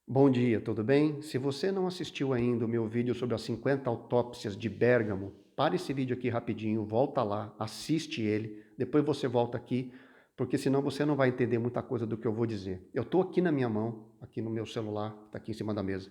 Bom dia, tudo bem? Se você não assistiu ainda o meu vídeo sobre as 50 autópsias de Bérgamo, para esse vídeo aqui rapidinho, volta lá, assiste ele, depois você volta aqui, porque senão você não vai entender muita coisa do que eu vou dizer. Eu estou aqui na minha mão, aqui no meu celular, está aqui em cima da mesa,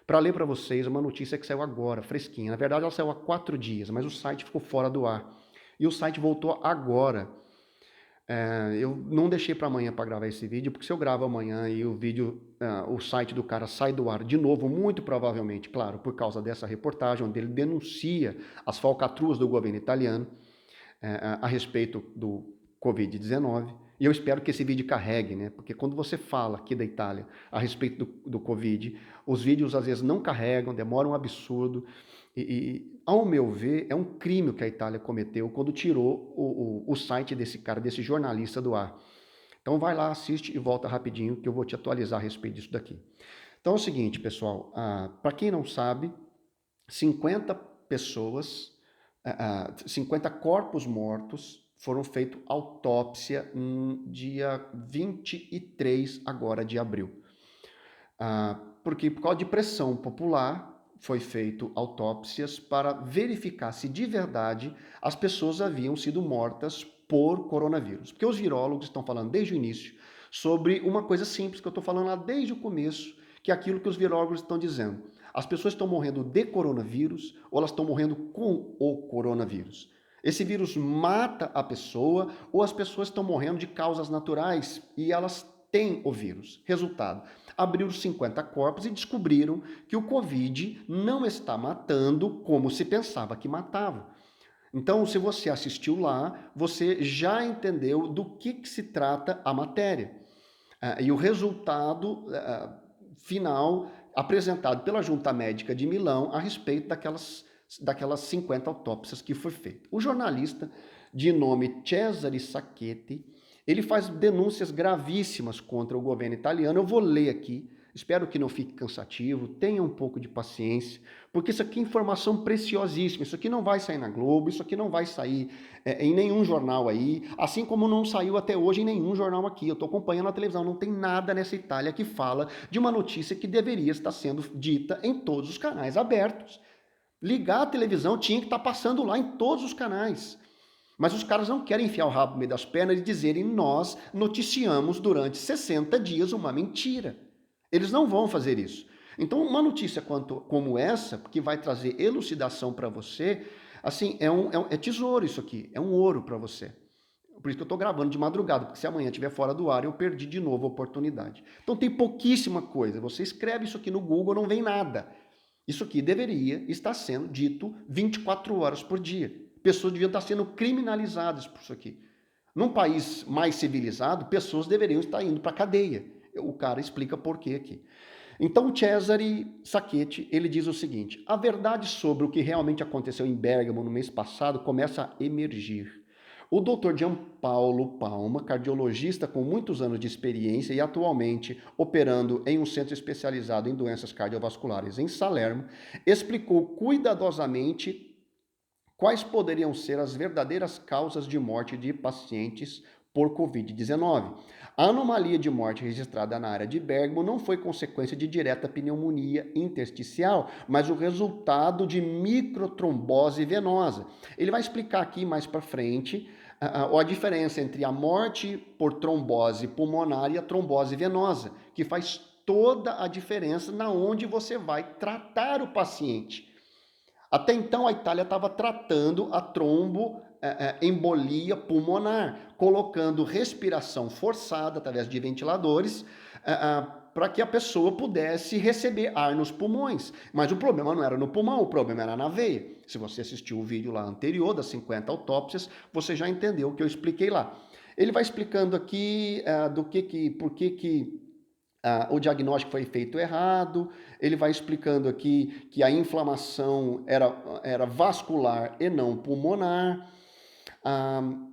para ler para vocês uma notícia que saiu agora, fresquinha. Na verdade, ela saiu há 4 dias, mas o site ficou fora do ar. E o site voltou agora. Eu não deixei para amanhã para gravar esse vídeo, porque se eu gravo amanhã e o vídeo, o site do cara sai do ar de novo, muito provavelmente, claro, por causa dessa reportagem, onde ele denuncia as falcatruas do governo italiano a respeito do Covid-19. E eu espero que esse vídeo carregue, né? Porque quando você fala aqui da Itália a respeito do Covid, os vídeos às vezes não carregam, demoram um absurdo. Ao meu ver, é um crime que a Itália cometeu quando tirou o site desse cara, desse jornalista do ar. Então vai lá, assiste e volta rapidinho que eu vou te atualizar a respeito disso daqui. Então é o seguinte, pessoal, para quem não sabe, 50 pessoas, 50 corpos mortos foram feitos autópsia no dia 23 agora de abril. Porque por causa de pressão popular foi feito autópsias para verificar se de verdade as pessoas haviam sido mortas por coronavírus. Porque os virólogos estão falando desde o início sobre uma coisa simples que eu estou falando lá desde o começo, que é aquilo que os virólogos estão dizendo. As pessoas estão morrendo de coronavírus ou elas estão morrendo com o coronavírus. Esse vírus mata a pessoa ou as pessoas estão morrendo de causas naturais e elas têm o vírus. Resultado, abriram 50 corpos e descobriram que o Covid não está matando como se pensava que matava. Então, se você assistiu lá, você já entendeu do que se trata a matéria. E o resultado final apresentado pela Junta Médica de Milão a respeito daquelas 50 autópsias que foi feita. O jornalista de nome Cesare Sacchetti, ele faz denúncias gravíssimas contra o governo italiano. Eu vou ler aqui, espero que não fique cansativo, tenha um pouco de paciência, porque isso aqui é informação preciosíssima, isso aqui não vai sair na Globo, isso aqui não vai sair em nenhum jornal aí, assim como não saiu até hoje em nenhum jornal aqui. Eu estou acompanhando a televisão, não tem nada nessa Itália que fala de uma notícia que deveria estar sendo dita em todos os canais abertos. Ligar a televisão tinha que estar passando lá em todos os canais. Mas os caras não querem enfiar o rabo no meio das pernas e dizerem nós noticiamos durante 60 dias uma mentira. Eles não vão fazer isso. Então, uma notícia como essa, que vai trazer elucidação para você, assim, é tesouro isso aqui, é um ouro para você. Por isso que eu estou gravando de madrugada, porque se amanhã estiver fora do ar, eu perdi de novo a oportunidade. Então tem pouquíssima coisa. Você escreve isso aqui no Google, não vem nada. Isso aqui deveria estar sendo dito 24 horas por dia. Pessoas deviam estar sendo criminalizadas por isso aqui. Num país mais civilizado, pessoas deveriam estar indo para a cadeia. O cara explica por quê aqui. Então, Cesare Sacchetti, ele diz o seguinte: a verdade sobre o que realmente aconteceu em Bérgamo no mês passado começa a emergir. O Dr. Gianpaolo Palma, cardiologista com muitos anos de experiência e atualmente operando em um centro especializado em doenças cardiovasculares em Salerno, explicou cuidadosamente quais poderiam ser as verdadeiras causas de morte de pacientes por Covid-19. A anomalia de morte registrada na área de Bergamo não foi consequência de direta pneumonia intersticial, mas o resultado de microtrombose venosa. Ele vai explicar aqui mais para frente a diferença entre a morte por trombose pulmonar e a trombose venosa, que faz toda a diferença na onde você vai tratar o paciente. Até então, a Itália estava tratando a tromboembolia pulmonar, colocando respiração forçada através de ventiladores para que a pessoa pudesse receber ar nos pulmões. Mas o problema não era no pulmão, o problema era na veia. Se você assistiu o vídeo lá anterior das 50 autópsias, você já entendeu o que eu expliquei lá. Ele vai explicando aqui por que o diagnóstico foi feito errado, ele vai explicando aqui que a inflamação era vascular e não pulmonar.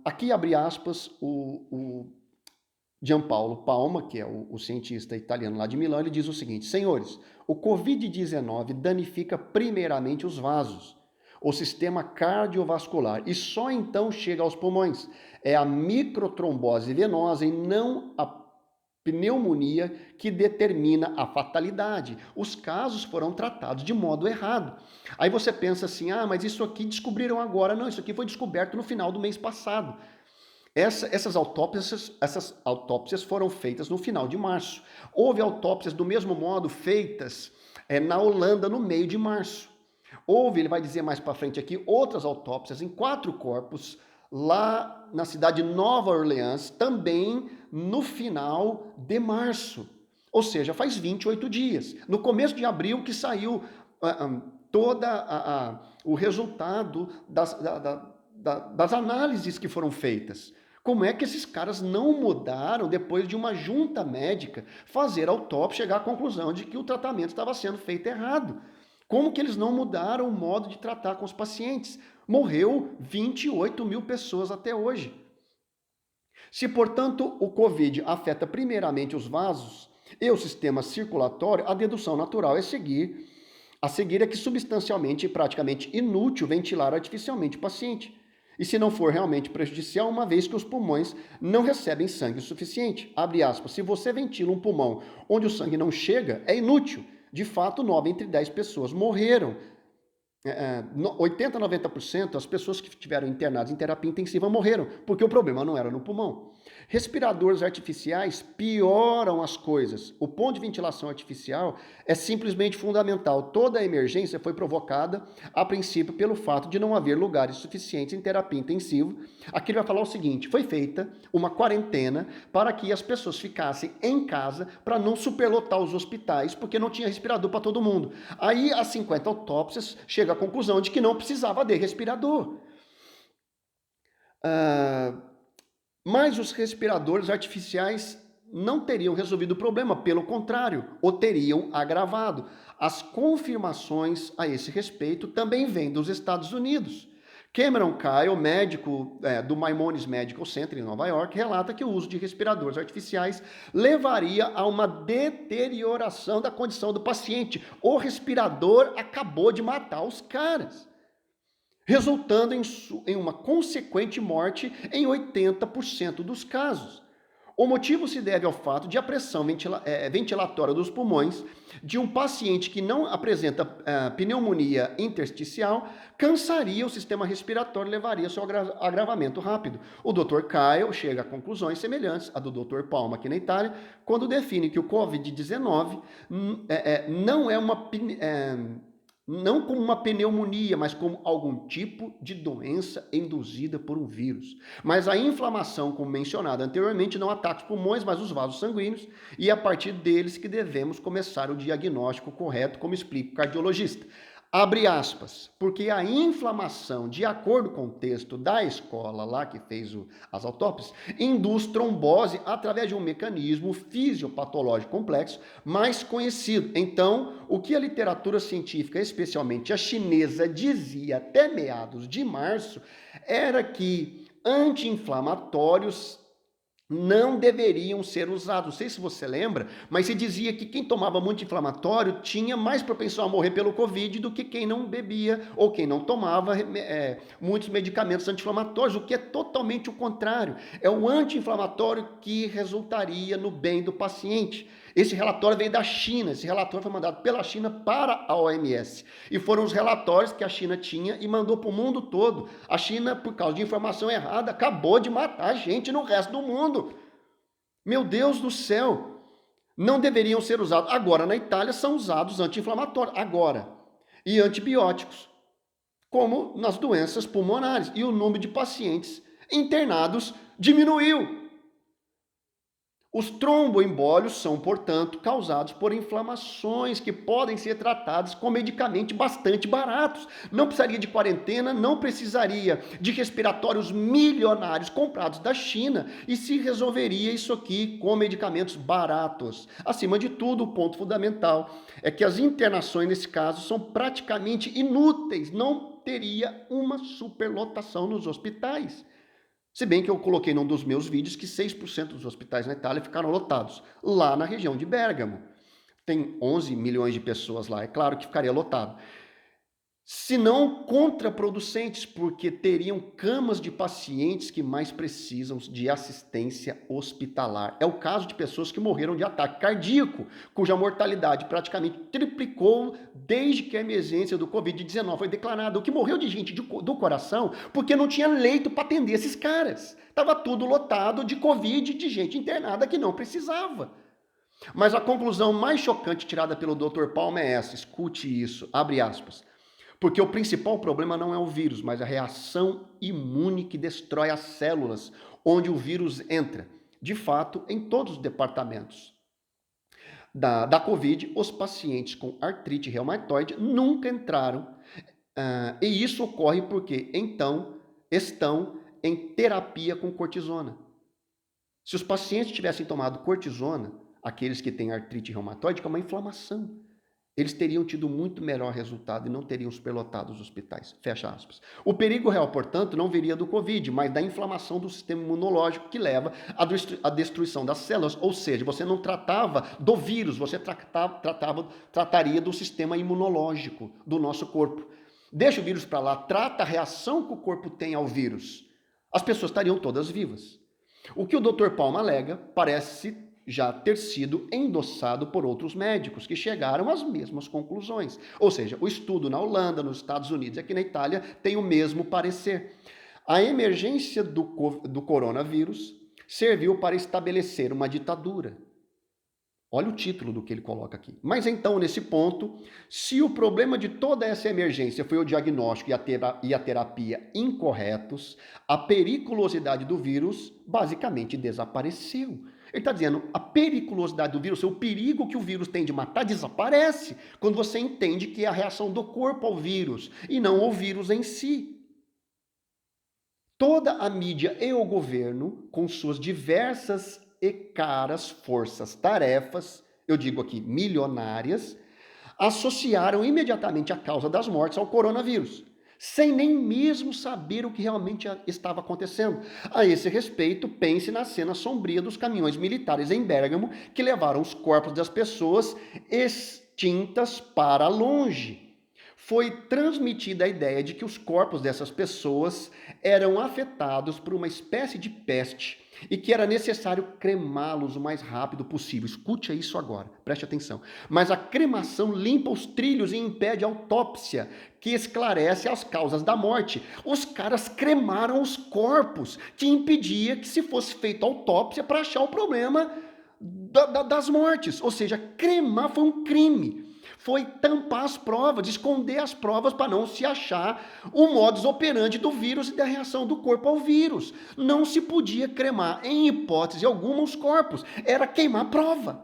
Aqui abre aspas, o Gianpaolo Palma, que é o cientista italiano lá de Milão, ele diz o seguinte: senhores, o Covid-19 danifica primeiramente os vasos, o sistema cardiovascular, e só então chega aos pulmões. É a microtrombose venosa e não a pneumonia que determina a fatalidade. Os casos foram tratados de modo errado. Aí você pensa assim, mas isso aqui descobriram agora. Não, isso aqui foi descoberto no final do mês passado. Essas autópsias foram feitas no final de março. Houve autópsias do mesmo modo feitas na Holanda no meio de março. Houve, ele vai dizer mais para frente aqui, outras autópsias em 4 corpos lá na cidade de Nova Orleans, também no final de março. Ou seja, faz 28 dias. No começo de abril que saiu o resultado das análises que foram feitas. Como é que esses caras não mudaram, depois de uma junta médica fazer autópsia, chegar à conclusão de que o tratamento estava sendo feito errado? Como que eles não mudaram o modo de tratar com os pacientes? Morreu 28 mil pessoas até hoje. Se, portanto, o Covid afeta primeiramente os vasos e o sistema circulatório, a dedução natural é a seguir é que substancialmente e praticamente inútil ventilar artificialmente o paciente. E se não for realmente prejudicial, uma vez que os pulmões não recebem sangue o suficiente. Abre aspas, se você ventila um pulmão onde o sangue não chega, é inútil. De fato, 9 entre 10 pessoas morreram. 80% a 90% das pessoas que estiveram internadas em terapia intensiva morreram, porque o problema não era no pulmão. Respiradores artificiais pioram as coisas. O ponto de ventilação artificial é simplesmente fundamental. Toda a emergência foi provocada, a princípio, pelo fato de não haver lugares suficientes em terapia intensiva. Aqui ele vai falar o seguinte, foi feita uma quarentena para que as pessoas ficassem em casa para não superlotar os hospitais, porque não tinha respirador para todo mundo. Aí, as 50 autópsias chegam à conclusão de que não precisava de respirador. Mas os respiradores artificiais não teriam resolvido o problema, pelo contrário, o teriam agravado. As confirmações a esse respeito também vêm dos Estados Unidos. Cameron Kyle, médico do Maimonides Medical Center em Nova York, relata que o uso de respiradores artificiais levaria a uma deterioração da condição do paciente. O respirador acabou de matar os caras, resultando em uma consequente morte em 80% dos casos. O motivo se deve ao fato de a pressão ventilatória dos pulmões de um paciente que não apresenta pneumonia intersticial cansaria o sistema respiratório e levaria ao seu agravamento rápido. O Dr. Kyle chega a conclusões semelhantes à do Dr. Palma aqui na Itália, quando define que o Covid-19 não como uma pneumonia, mas como algum tipo de doença induzida por um vírus. Mas a inflamação, como mencionado anteriormente, não ataca os pulmões, mas os vasos sanguíneos, e é a partir deles que devemos começar o diagnóstico correto, como explica o cardiologista. Abre aspas, porque a inflamação, de acordo com o texto da escola lá que fez as autópsias, induz trombose através de um mecanismo fisiopatológico complexo mais conhecido. Então, o que a literatura científica, especialmente a chinesa, dizia até meados de março, era que anti-inflamatórios não deveriam ser usados. Não sei se você lembra, mas se dizia que quem tomava muito inflamatório tinha mais propensão a morrer pelo Covid do que quem não bebia ou quem não tomava muitos medicamentos anti-inflamatórios, o que é totalmente o contrário. É o anti-inflamatório que resultaria no bem do paciente. Esse relatório veio da China, esse relatório foi mandado pela China para a OMS. E foram os relatórios que a China tinha e mandou para o mundo todo. A China, por causa de informação errada, acabou de matar gente no resto do mundo. Meu Deus do céu! Não deveriam ser usados. Agora, na Itália, são usados anti-inflamatórios. Agora. E antibióticos. Como nas doenças pulmonares. E o número de pacientes internados diminuiu. Os tromboembólios são, portanto, causados por inflamações que podem ser tratadas com medicamentos bastante baratos. Não precisaria de quarentena, não precisaria de respiratórios milionários comprados da China e se resolveria isso aqui com medicamentos baratos. Acima de tudo, o ponto fundamental é que as internações, nesse caso, são praticamente inúteis. Não teria uma superlotação nos hospitais. Se bem que eu coloquei num dos meus vídeos que 6% dos hospitais na Itália ficaram lotados, lá na região de Bérgamo. Tem 11 milhões de pessoas lá, é claro que ficaria lotado. se não contraproducentes, porque teriam camas de pacientes que mais precisam de assistência hospitalar. É o caso de pessoas que morreram de ataque cardíaco, cuja mortalidade praticamente triplicou desde que a emergência do Covid-19 foi declarada. O que morreu de gente do coração, porque não tinha leito para atender esses caras. Estava tudo lotado de Covid, de gente internada que não precisava. Mas a conclusão mais chocante tirada pelo Dr. Palma é essa, escute isso, abre aspas. Porque o principal problema não é o vírus, mas a reação imune que destrói as células onde o vírus entra. De fato, em todos os departamentos da Covid, os pacientes com artrite reumatoide nunca entraram. E isso ocorre porque, então, estão em terapia com cortisona. Se os pacientes tivessem tomado cortisona, aqueles que têm artrite reumatoide, que é uma inflamação, eles teriam tido muito melhor resultado e não teriam superlotado os hospitais. Fecha aspas. O perigo real, portanto, não viria do Covid, mas da inflamação do sistema imunológico que leva à destruição das células. Ou seja, você não tratava do vírus, você trataria do sistema imunológico do nosso corpo. Deixa o vírus para lá, trata a reação que o corpo tem ao vírus. As pessoas estariam todas vivas. O que o Dr. Palma alega parece já ter sido endossado por outros médicos que chegaram às mesmas conclusões. Ou seja, o estudo na Holanda, nos Estados Unidos e aqui na Itália tem o mesmo parecer. A emergência do coronavírus serviu para estabelecer uma ditadura. Olha o título do que ele coloca aqui. Mas então, nesse ponto, se o problema de toda essa emergência foi o diagnóstico e a terapia incorretos, a periculosidade do vírus basicamente desapareceu. Ele está dizendo, a periculosidade do vírus, o perigo que o vírus tem de matar, desaparece quando você entende que é a reação do corpo ao vírus e não o vírus em si. Toda a mídia e o governo, com suas diversas e caras forças-tarefas, eu digo aqui milionárias, associaram imediatamente a causa das mortes ao coronavírus, sem nem mesmo saber o que realmente estava acontecendo. A esse respeito, pense na cena sombria dos caminhões militares em Bérgamo que levaram os corpos das pessoas extintas para longe. Foi transmitida a ideia de que os corpos dessas pessoas eram afetados por uma espécie de peste e que era necessário cremá-los o mais rápido possível. Escute isso agora, preste atenção. Mas a cremação limpa os trilhos e impede a autópsia, que esclarece as causas da morte. Os caras cremaram os corpos, que impedia que se fosse feita autópsia para achar o problema das mortes. Ou seja, cremar foi um crime. Foi tampar as provas, esconder as provas para não se achar o modus operandi do vírus e da reação do corpo ao vírus. Não se podia cremar, em hipótese alguma, os corpos. Era queimar a prova.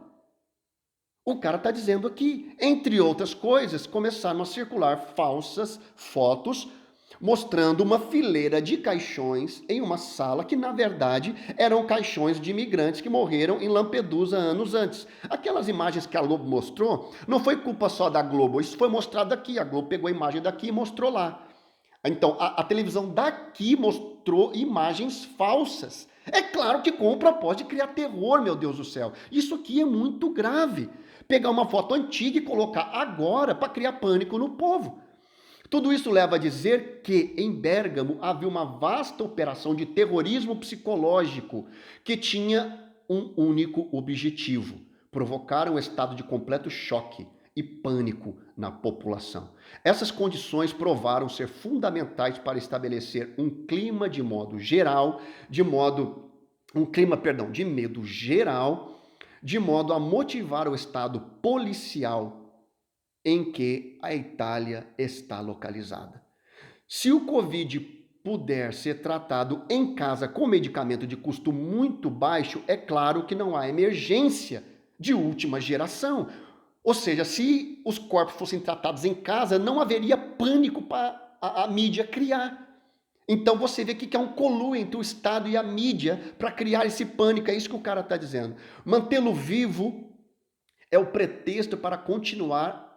O cara está dizendo aqui, entre outras coisas, começaram a circular falsas fotos mostrando uma fileira de caixões em uma sala que, na verdade, eram caixões de imigrantes que morreram em Lampedusa anos antes. Aquelas imagens que a Globo mostrou, não foi culpa só da Globo, isso foi mostrado aqui. A Globo pegou a imagem daqui e mostrou lá. Então, a televisão daqui mostrou imagens falsas. É claro que com o propósito de criar terror, meu Deus do céu. Isso aqui é muito grave. Pegar uma foto antiga e colocar agora para criar pânico no povo. Tudo isso leva a dizer que em Bérgamo havia uma vasta operação de terrorismo psicológico que tinha um único objetivo: provocar um estado de completo choque e pânico na população. Essas condições provaram ser fundamentais para estabelecer um clima de medo geral, de modo a motivar o estado policial em que a Itália está localizada. Se o Covid puder ser tratado em casa com medicamento de custo muito baixo, é claro que não há emergência de última geração. Ou seja, se os corpos fossem tratados em casa, não haveria pânico para a mídia criar. Então você vê que é um conluio entre o Estado e a mídia para criar esse pânico, é isso que o cara está dizendo. Mantê-lo vivo é o pretexto para continuar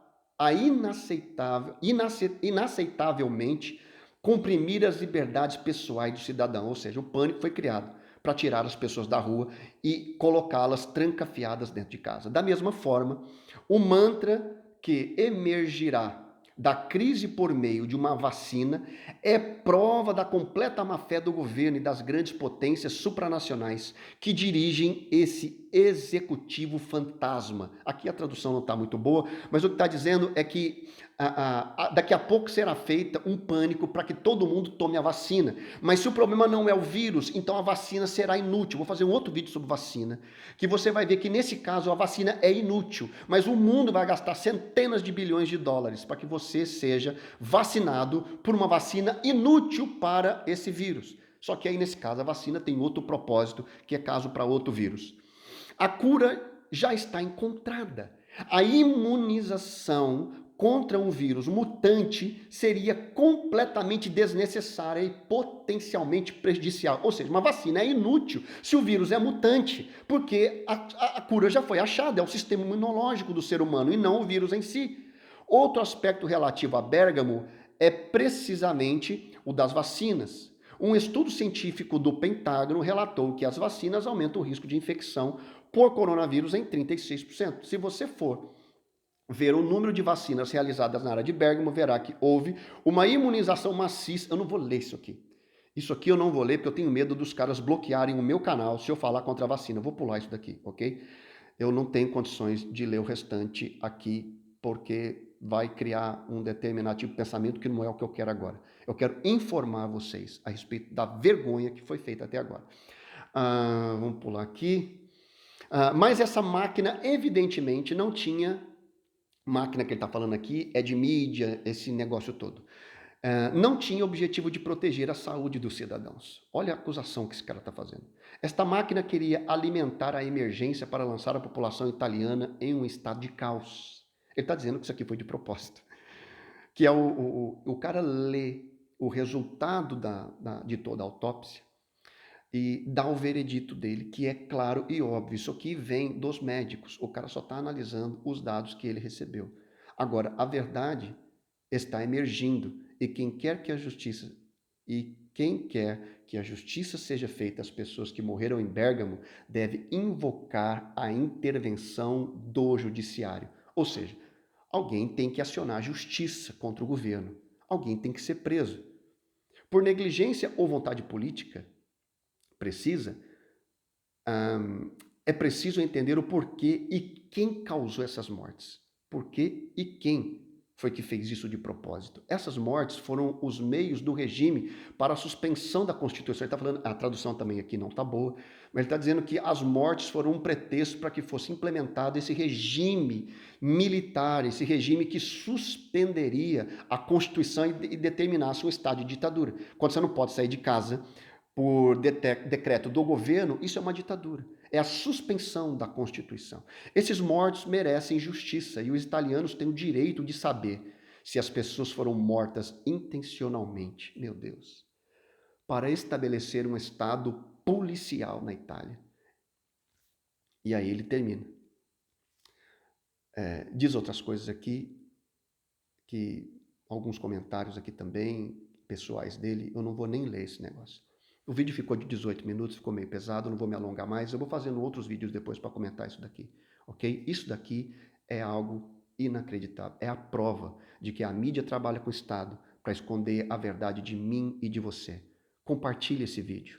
a inaceitavelmente comprimir as liberdades pessoais do cidadão. Ou seja, o pânico foi criado para tirar as pessoas da rua e colocá-las trancafiadas dentro de casa. Da mesma forma, o mantra que emergirá da crise por meio de uma vacina é prova da completa má-fé do governo e das grandes potências supranacionais que dirigem esse executivo fantasma. Aqui a tradução não está muito boa, mas o que está dizendo é que daqui a pouco será feita um pânico para que todo mundo tome a vacina. Mas se o problema não é o vírus, então a vacina será inútil. Vou fazer um outro vídeo sobre vacina, que você vai ver que nesse caso a vacina é inútil, mas o mundo vai gastar centenas de bilhões de dólares para que você seja vacinado por uma vacina inútil para esse vírus. Só que aí nesse caso a vacina tem outro propósito, que é caso para outro vírus. A cura já está encontrada. A imunização contra um vírus mutante seria completamente desnecessária e potencialmente prejudicial. Ou seja, uma vacina é inútil se o vírus é mutante, porque a cura já foi achada, é o sistema imunológico do ser humano e não o vírus em si. Outro aspecto relativo a Bérgamo é precisamente o das vacinas. Um estudo científico do Pentágono relatou que as vacinas aumentam o risco de infecção por coronavírus em 36%. Se você for ver o número de vacinas realizadas na área de Bérgamo, verá que houve uma imunização maciça. Eu não vou ler isso aqui. Isso aqui eu não vou ler porque eu tenho medo dos caras bloquearem o meu canal se eu falar contra a vacina. Eu vou pular isso daqui, ok? Eu não tenho condições de ler o restante aqui porque vai criar um determinado tipo de pensamento que não é o que eu quero agora. Eu quero informar vocês a respeito da vergonha que foi feita até agora. Vamos pular aqui. Mas essa máquina, evidentemente, não tinha... Máquina que ele está falando aqui é de mídia, esse negócio todo. Não tinha objetivo de proteger a saúde dos cidadãos. Olha a acusação que esse cara está fazendo. Esta máquina queria alimentar a emergência para lançar a população italiana em um estado de caos. Ele está dizendo que isso aqui foi de propósito. Que é o cara lê o resultado de toda a autópsia e dá o veredito dele, que é claro e óbvio. Isso aqui vem dos médicos. O cara só está analisando os dados que ele recebeu. Agora, a verdade está emergindo e quem quer que a justiça seja feita às pessoas que morreram em Bérgamo deve invocar a intervenção do judiciário. Ou seja, alguém tem que acionar a justiça contra o governo. Alguém tem que ser preso. Por negligência ou vontade política, é preciso entender o porquê e quem causou essas mortes. Porquê e quem foi que fez isso de propósito. Essas mortes foram os meios do regime para a suspensão da Constituição. Ele está falando, a tradução também aqui não está boa, mas ele está dizendo que as mortes foram um pretexto para que fosse implementado esse regime militar, esse regime que suspenderia a Constituição e determinasse um estado de ditadura. Quando você não pode sair de casa por decreto do governo, isso é uma ditadura. É a suspensão da Constituição. Esses mortos merecem justiça e os italianos têm o direito de saber se as pessoas foram mortas intencionalmente, meu Deus, para estabelecer um estado policial na Itália. E aí ele termina. Diz outras coisas aqui, que alguns comentários aqui também, pessoais dele, eu não vou nem ler esse negócio. O vídeo ficou de 18 minutos, ficou meio pesado, não vou me alongar mais. Eu vou fazendo outros vídeos depois para comentar isso daqui, ok? Isso daqui é algo inacreditável. É a prova de que a mídia trabalha com o Estado para esconder a verdade de mim e de você. Compartilhe esse vídeo.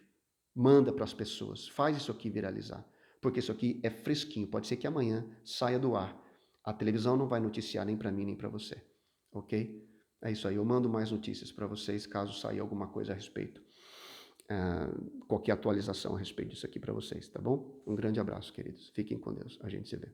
Manda para as pessoas. Faz isso aqui viralizar. Porque isso aqui é fresquinho. Pode ser que amanhã saia do ar. A televisão não vai noticiar nem para mim nem para você, ok? É isso aí. Eu mando mais notícias para vocês caso saia alguma coisa a respeito. Qualquer atualização a respeito disso aqui para vocês, tá bom? Um grande abraço, queridos. Fiquem com Deus. A gente se vê.